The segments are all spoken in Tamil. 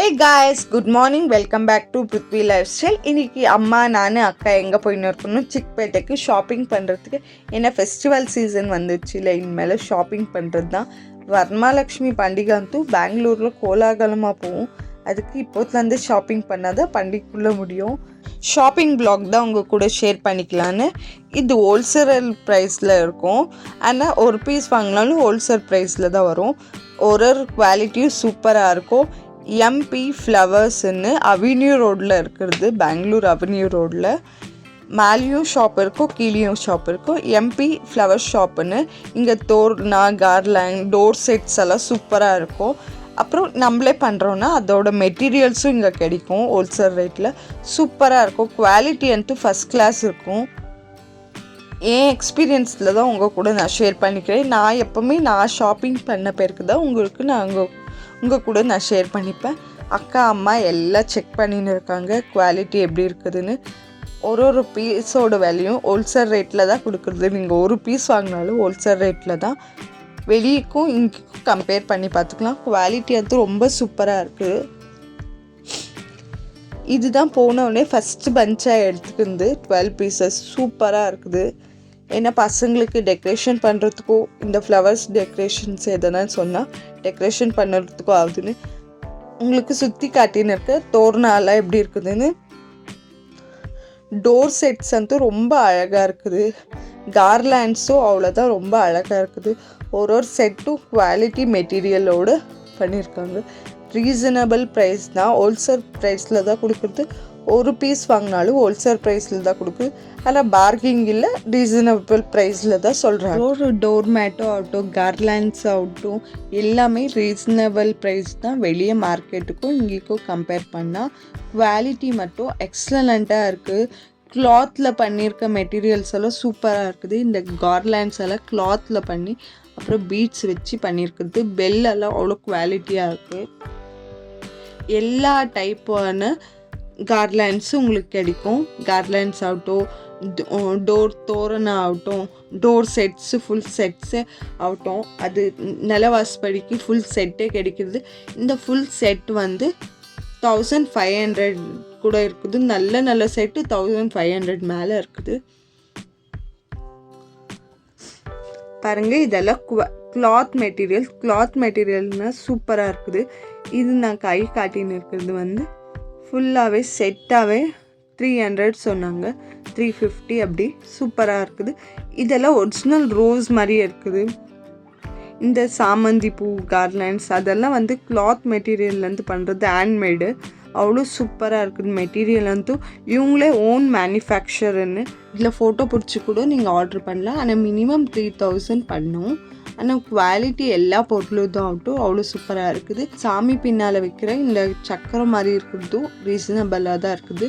Hey guys, good morning. Welcome back to Prithvi Lifestyle. இன்னைக்கு அம்மா நான் அக்கா எங்கே போயின்னு இருக்கணும் சிக்பேட்டைக்கு ஷாப்பிங் பண்ணுறதுக்கு. ஏன்னா ஃபெஸ்டிவல் சீசன் வந்துச்சு இல்லை, இனிமேல் ஷாப்பிங் பண்ணுறது தான். வரமலக்ஷ்மி பண்டிகை வந்து பெங்களூரில் கோலாகலமாக போகும். அதுக்கு இப்போத்துலேருந்து ஷாப்பிங் பண்ணாதான் பண்டிகைக்குள்ளே முடியும். ஷாப்பிங் பிளாக் தான் உங்கள் கூட ஷேர் பண்ணிக்கலான்னு. இது ஹோல்சேல் ப்ரைஸில் இருக்கும். ஆனால் ஒரு பீஸ் வாங்கினாலும் ஹோல்சேல் ப்ரைஸில் தான் வரும். ஒரு குவாலிட்டியும் சூப்பராக இருக்கும். எம்பி ஃப்ளவர்ஸ்ன்னு அவென்யூ ரோடில் இருக்கிறது, பெங்களூர் அவென்யூ ரோடில். மேலேயும் ஷாப் இருக்கும், கீழேயும் ஷாப் இருக்கும். எம்பி ஃப்ளவர் ஷாப்புன்னு. இங்கே தோர்னா, கார்லேண்ட், டோர் செட்ஸ் எல்லாம் சூப்பராக இருக்கும். அப்புறம் நம்மளே பண்ணுறோன்னா அதோட மெட்டீரியல்ஸும் இங்கே கிடைக்கும் ஹோல்சேல் ரேட்டில். சூப்பராக இருக்கும். குவாலிட்டி வந்து ஃபஸ்ட் கிளாஸ் இருக்கும். என் எக்ஸ்பீரியன்ஸில் தான் உங்கள் கூட நான் ஷேர் பண்ணிக்கிறேன். நான் எப்போவுமே நான் ஷாப்பிங் பண்ண பேருக்கு தான் உங்களுக்கு நான் உங்கள் கூட நான் ஷேர் பண்ணிப்பேன். அக்கா அம்மா எல்லாம் செக் பண்ணின்னு இருக்காங்க குவாலிட்டி எப்படி இருக்குதுன்னு. ஒரு பீஸோட விலையும் ஹோல்சேல் ரேட்டில் தான் கொடுக்குறது. நீங்கள் ஒரு பீஸ் வாங்கினாலும் ஹோல்சேல் ரேட்டில் தான். வெளியேக்கும் இங்கேக்கும் கம்பேர் பண்ணி பார்த்துக்கலாம். குவாலிட்டி வந்து ரொம்ப சூப்பராக இருக்குது. இதுதான் போனவுடனே ஃபஸ்ட்டு பஞ்சாக எடுத்துக்கிந்து 12 பீசஸ் சூப்பராக இருக்குது. ஏன்னா பசங்களுக்கு டெக்கரேஷன் பண்ணுறதுக்கும் இந்த ஃப்ளவர்ஸ் டெக்கரேஷன்ஸ் எதனா சொன்னால் டெக்கரேஷன் பண்ணுறதுக்கும் ஆகுதுன்னு உங்களுக்கு சுற்றி காட்டின்னு இருக்க. தோரணாலாம் எப்படி இருக்குதுன்னு. டோர் செட்ஸ் வந்து ரொம்ப அழகாக இருக்குது. கார்லேண்ட்ஸும் அவ்வளோதான் ரொம்ப அழகாக இருக்குது. ஒரு செட்டும் குவாலிட்டி மெட்டீரியலோடு பண்ணியிருக்காங்க. ரீசனபிள் ப்ரைஸ் தான், ஹோல்சேல் ப்ரைஸில் தான் கொடுக்குறது. ஒரு பீஸ் வாங்கினாலும் ஹோல்சேல் ப்ரைஸில் தான் கொடுக்குது. ஆனால் பார்கிங் இல்லை, ரீசனபிள் ப்ரைஸில் தான் சொல்கிறாங்க. ஒரு டோர் மேட்டோ ஆகட்டும், கார்லேண்ட்ஸ் ஆகட்டும், எல்லாமே ரீசனபிள் ப்ரைஸ் தான். வெளியே மார்க்கெட்டுக்கும் இங்கேக்கும் கம்பேர் பண்ணால் குவாலிட்டி மட்டும் எக்ஸலண்ட்டாக இருக்குது. கிளாத்தில் பண்ணியிருக்க மெட்டீரியல்ஸ் எல்லாம் சூப்பராக இருக்குது. இந்த கார்லேண்ட்ஸ் எல்லாம் கிளாத்தில் பண்ணி அப்புறம் பீட்ஸ் வச்சு பண்ணியிருக்குது. பெல்லெல்லாம் அவ்வளோ குவாலிட்டியாக இருக்குது. எல்லா டைப்பான கார்லேண்ட்ஸும் உங்களுக்கு கிடைக்கும். கார்லேண்ட்ஸ் ஆகட்டும், டோர் தோரணம் ஆகட்டும், டோர் செட்ஸு ஃபுல் செட்ஸு ஆகட்டும், அது நிலவாசப்படிக்கு ஃபுல் செட்டே கிடைக்கிது. இந்த ஃபுல் செட் வந்து 1500 கூட இருக்குது. நல்ல செட்டு 1500 மேலே இருக்குது. பாருங்கள், இதெல்லாம் கிளாத் மெட்டீரியல்னால் சூப்பராக இருக்குது. இது நான் கை காட்டின்னு இருக்கிறது வந்து ஃபுல்லாகவே செட்டாகவே 300 சொன்னாங்க, 350 அப்படி சூப்பராக இருக்குது. இதெல்லாம் ஒரிஜினல் ரோஸ் மாதிரியே இருக்குது. இந்த சாமந்தி பூ கார்லேண்ட்ஸ் அதெல்லாம் வந்து கிளாத் மெட்டீரியல்லேருந்து பண்ணுறது, ஹேண்ட்மேடு. அவ்வளோ சூப்பராக இருக்குது. மெட்டீரியல் வந்து இவங்களே ஓன் மேனுஃபேக்சருன்னு. இதில் ஃபோட்டோ பிடிச்சி கூட நீங்கள் ஆர்டர் பண்ணலாம். ஆனால் மினிமம் 3000 பண்ணணும். ஆனால் குவாலிட்டி எல்லா பொருளும் தான் ஆகட்டும் அவ்வளோ சூப்பராக இருக்குது. சாமி பின்னால் வைக்கிற இந்த சக்கரம் மாதிரி இருக்கிறதும் ரீசனபிளாக தான் இருக்குது.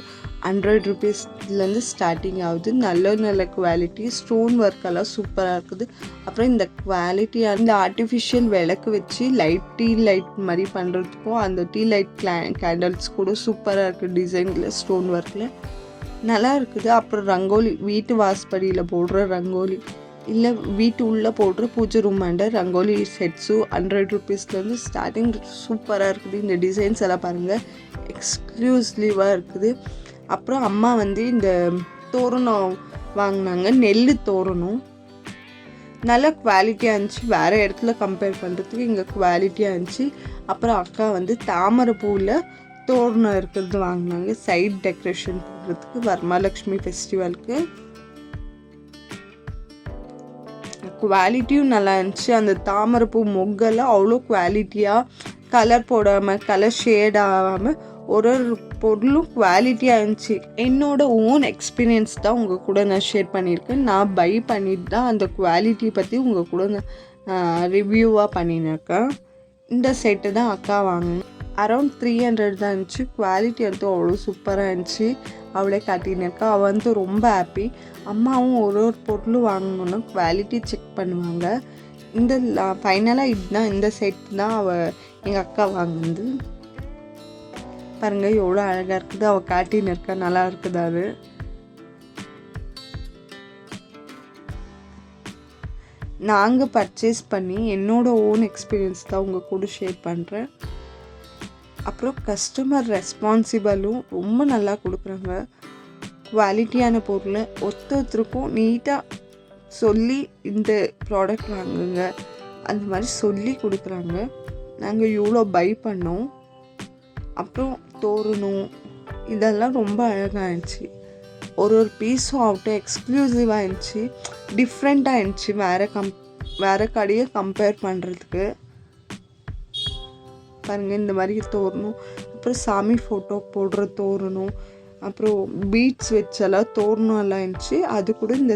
100 rupeesலேருந்து ஸ்டார்டிங் ஆகுது. நல்ல குவாலிட்டி. ஸ்டோன் ஒர்க்கெல்லாம் சூப்பராக இருக்குது. அப்புறம் இந்த குவாலிட்டியாக இந்த ஆர்டிஃபிஷியல் விளக்கு வச்சு டீ லைட் மாதிரி பண்ணுறதுக்கும் அந்த டீ லைட் கேண்டல்ஸ் கூட சூப்பராக இருக்குது. டிசைனில் ஸ்டோன் ஒர்க்கில் நல்லா இருக்குது. அப்புறம் ரங்கோலி, வீட்டு வாசப்படியில் போடுற ரங்கோலி இல்லை வீட்டு உள்ளே போடுற பூஜை ரூம் அண்ட ரங்கோலி செட்ஸும் 100 rupeesலேருந்து ஸ்டார்டிங் சூப்பராக இருக்குது. இந்த டிசைன்ஸ் எல்லாம் பாருங்கள், எக்ஸ்க்ளூசிவாக இருக்குது. அப்புறம் அம்மா வந்து இந்த தோரணம் வாங்கினாங்க, நெல் தோரணம். நல்ல குவாலிட்டியாக இருந்துச்சு. வேறு இடத்துல கம்பேர் பண்ணுறதுக்கு இங்கே குவாலிட்டியாக இருந்துச்சு. அப்புறம் அக்கா வந்து தாமரை பூவில் தோரணம் இருக்கிறது வாங்கினாங்க, சைட் டெக்கரேஷன் பண்ணுறதுக்கு வரமலக்ஷ்மி ஃபெஸ்டிவலுக்கு. குவாலிட்டியும் நல்லா இருந்துச்சு. அந்த தாமரைப்பூ மொக்கெல்லாம் அவ்வளோ குவாலிட்டியாக, கலர் போடாமல், கலர் ஷேட் ஆகாமல் ஒரு பொருளும் குவாலிட்டியாக இருந்துச்சு. என்னோடய ஓன் எக்ஸ்பீரியன்ஸ் தான் உங்கள் கூட நான் ஷேர் பண்ணியிருக்கேன். நான் பை பண்ணிட்டு தான் அந்த குவாலிட்டி பற்றி உங்கள் கூட நான் ரிவ்யூவாக பண்ணியிருக்கேன். இந்த செட்டு தான் அக்கா வாங்கினேன். அரௌண்ட் 300 தான் இருந்துச்சு. குவாலிட்டி வந்து அவ்வளோ சூப்பராக இருந்துச்சு. அவளே காட்டின்னு இருக்கா. அவள் வந்து ரொம்ப ஹாப்பி. அம்மாவும் ஒரு பொருளும் வாங்கணுன்னா குவாலிட்டி செக் பண்ணுவாங்க. இந்த ஃபைனலாக இதுதான், இந்த செட் தான் எங்கள் அக்கா வாங்கினது. பாருங்கள் எவ்வளோ அழகாக இருக்குது. அவள் காட்டின்னு இருக்கா, நல்லா இருக்குது. அது நாங்கள் பர்ச்சேஸ் பண்ணி என்னோடய ஓன் எக்ஸ்பீரியன்ஸ் தான் உங்கள் கூட ஷேர் பண்ணுறேன். அப்புறம் கஸ்டமர் ரெஸ்பான்சிபிளும் ரொம்ப நல்லா கொடுக்குறாங்க. குவாலிட்டியான பொருள் ஒருத்தருக்கும் நீட்டாக சொல்லி இந்த ப்ராடக்ட் வாங்குங்க அந்த மாதிரி சொல்லி கொடுக்குறாங்க. நாங்கள் இவ்வளோ பை பண்ணோம். அப்புறம் தோரணம் இதெல்லாம் ரொம்ப அழகாக இருந்துச்சு. ஒரு பீஸும் ஆகட்டும் எக்ஸ்க்ளூசிவாக இருந்துச்சு, டிஃப்ரெண்ட்டாக இருந்துச்சு வேறு கடையை கம்பேர் பண்ணுறதுக்கு. பாருங்கள் இந்த மாதிரி தோரணம், அப்புறம் சாமி ஃபோட்டோ போடுற தோரணம், அப்புறம் பீட்ஸ் வச்செல்லாம் தோரணம் எல்லாம் இருந்துச்சு. அது கூட இந்த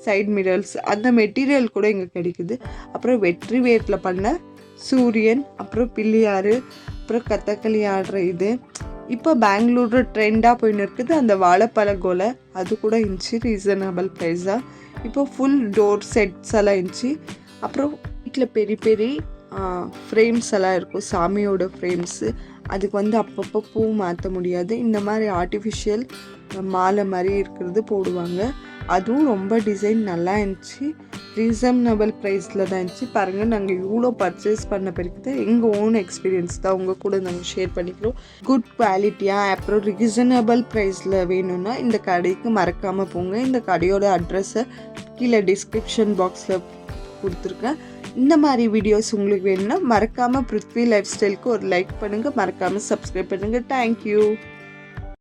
சைட் மிரர்ஸ் அந்த மெட்டீரியல் கூட இங்கே கிடைக்குது. அப்புறம் வெற்றி வேரில் பண்ண சூரியன், அப்புறம் பிள்ளையார், அப்புறம் கதகளி ஆடுற இது இப்போ பெங்களூர் ட்ரெண்டாக போயின்னு இருக்குது. அந்த வாழைப்பழ கோலை அது கூட இருந்துச்சு ரீசனபிள் ப்ரைஸாக. இப்போ ஃபுல் டோர் செட்ஸ் எல்லாம் இருந்துச்சு. அப்புறம் வீட்டில் பெரிய பெரிய ஃப்ரேம்ஸ் எல்லாம் இருக்கும், சாமியோட ஃப்ரேம்ஸு. அதுக்கு அப்பப்போ பூ மாற்ற முடியாது, இந்த மாதிரி ஆர்டிஃபிஷியல் மாலை மாதிரி இருக்கிறது போடுவாங்க. அதுவும் ரொம்ப டிசைன் நல்லா இருந்துச்சு. ரீசனபிள் ப்ரைஸில் தான் இருந்துச்சு. பாருங்கள் நாங்கள் இவ்வளோ பர்ச்சேஸ் பண்ண பிறகு எங்கள் ஓன் எக்ஸ்பீரியன்ஸ் தான் உங்கள் கூட நாங்கள் ஷேர் பண்ணிக்கிறோம். குட் குவாலிட்டியாக அப்புறம் ரீசனபிள் ப்ரைஸில் வேணும்னா இந்த கடைக்கு மறக்காமல் போங்க. இந்த கடையோட அட்ரஸை கீழே டிஸ்கிரிப்ஷன் பாக்ஸில் கொடுத்துருக்கேன். இந்த மாதிரி வீடியோஸ் உங்களுக்கு வேணும்னா மறக்காமல் பிருத்வி லைஃப் ஸ்டைலுக்கு ஒரு லைக் பண்ணுங்கள், மறக்காமல் சப்ஸ்கிரைப் பண்ணுங்கள். தேங்க்யூ.